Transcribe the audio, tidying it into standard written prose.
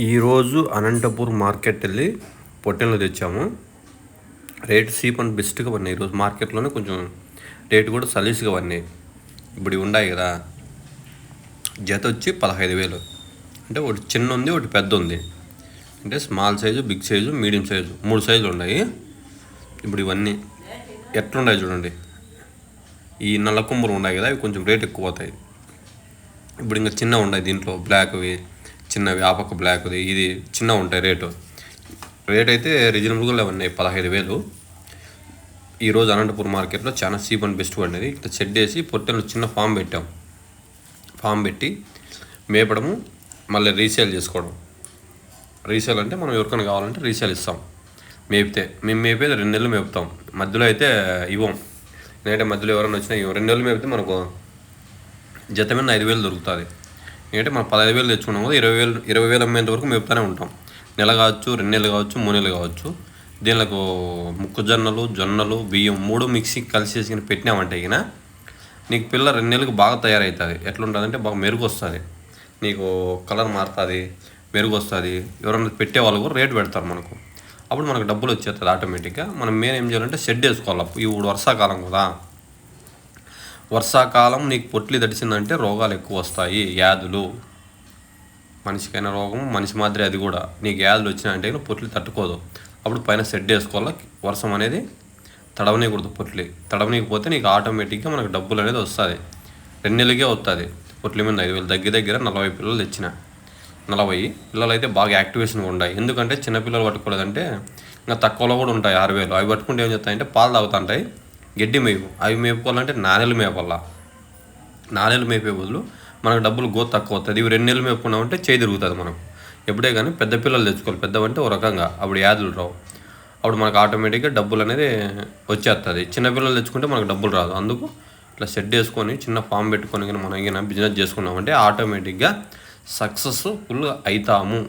ఈరోజు అనంతపూర్ మార్కెట్ వెళ్ళి పొట్టెలు తెచ్చాము. రేటు చీప్ అండ్ బెస్ట్గా పడినాయి. ఈరోజు మార్కెట్లోనే కొంచెం రేటు కూడా సలీస్గా పడినాయి. ఇప్పుడు ఇవి ఉన్నాయి కదా, జత వచ్చి 15,000. అంటే ఒకటి చిన్న ఉంది, ఒకటి పెద్ద ఉంది. అంటే small size, big size, medium size 3 సైజులు ఉన్నాయి. ఇప్పుడు ఇవన్నీ ఎట్లున్నాయి చూడండి. ఈ నల్ల కొమ్ములు ఉన్నాయి కదా, అవి కొంచెం రేట్ ఎక్కువ అవుతాయి. ఇప్పుడు ఇంకా చిన్న ఉన్నాయి, దీంట్లో బ్లాక్వి చిన్నవి, ఆ పక్క బ్లాక్ది, ఇది చిన్న ఉంటాయి. రేట్ అయితే రీజనబుల్గా ఉన్నాయి. 15,000. ఈరోజు అనంతపూర్ మార్కెట్లో చాలా చీప్ అండ్ బెస్ట్ పడినది. ఇట్లా షెడ్ వేసి పొట్టెలు చిన్న ఫామ్ పెట్టాం. ఫామ్ పెట్టి మేపడము, మళ్ళీ రీసేల్ చేసుకోవడం. రీసేల్ అంటే మనం ఎవరికైనా కావాలంటే రీసేల్ ఇస్తాం. మేము మేపేది 2 నెలలు మేపుతాం. మధ్యలో అయితే ఇవ్వం. ఎందుకంటే మధ్యలో ఎవరైనా వచ్చినా 2 నెలలు మేపితే మనకు జత మీద 5,000 దొరుకుతుంది. ఎందుకంటే మనం 15,000 తెచ్చుకున్నాం కదా, 20,000 అమ్మేంత వరకు మేపుతూనే ఉంటాం. నెల కావచ్చు, 2 నెలలు కావచ్చు, 3 నెలలు కావచ్చు. దీనికి మొక్కజొన్నలు, జొన్నలు, బియ్యం 3 మిక్సీ కలిసి వేసుకుని పెట్టినామంటే ఇక నీకు పిల్ల 2 నెలలకు బాగా తయారవుతుంది. ఎట్లుంటుంది అంటే బాగా మెరుగు వస్తుంది, నీకు కలర్ మారుతుంది, మెరుగు వస్తుంది. ఎవరైనా పెట్టే వాళ్ళు కూడా రేటు పెడతారు మనకు. అప్పుడు మనకు డబ్బులు వచ్చేస్తుంది ఆటోమేటిక్గా. మనం మెయిన్ ఏం చేయాలంటే షెడ్ వేసుకోవాలి. ఇప్పుడు వర్షాకాలం కదా, వర్షాకాలం నీకు పొట్లి తడిసిందంటే రోగాలు ఎక్కువ వస్తాయి, వ్యాధులు. మనిషికైన రోగం మనిషి మాదిరి అది కూడా. నీకు వ్యాధులు వచ్చినాయంటే పొట్లి తట్టుకోదు. అప్పుడు పైన షెడ్ వేసుకోవాలి. వర్షం అనేది తడవనీయకూడదు. పొట్లి తడవనీయకపోతే నీకు ఆటోమేటిక్గా మనకు డబ్బులు అనేది వస్తుంది. 2 నెలలకే వస్తుంది. పొట్లి మీద 5,000 దగ్గర 40 పిల్లలు తెచ్చిన. 40 పిల్లలు అయితే బాగా యాక్టివేషన్గా ఉంటాయి. ఎందుకంటే చిన్నపిల్లలు పట్టుకోలేదంటే ఇంకా తక్కువలో కూడా ఉంటాయి 6,000. అవి పట్టుకుంటే ఏం చేస్తాయంటే పాలు తాగుతుంటాయి. గడ్డి మేపు, అవి మేపుకోవాలంటే నాణ్యలు మేపాల. నాణ్యలు మేపే బదులు మనకు డబ్బులు తక్కువ అవుతుంది. ఇవి 2 నెలలు మేపుకున్నామంటే చేయి తిరుగుతుంది మనకు. ఎప్పుడే కానీ పెద్ద పిల్లలు తెచ్చుకోవాలి. పెద్దవంటే ఒక రకంగా, అప్పుడు వ్యాధులు రావు. అప్పుడు మనకు ఆటోమేటిక్గా డబ్బులు అనేది వచ్చేస్తుంది. చిన్నపిల్లలు తెచ్చుకుంటే మనకు డబ్బులు రాదు. అందుకు ఇట్లా షెడ్ వేసుకొని చిన్న ఫామ్ పెట్టుకొని కానీ మనం బిజినెస్ చేసుకున్నామంటే ఆటోమేటిక్గా సక్సెస్ఫుల్గా అవుతాము.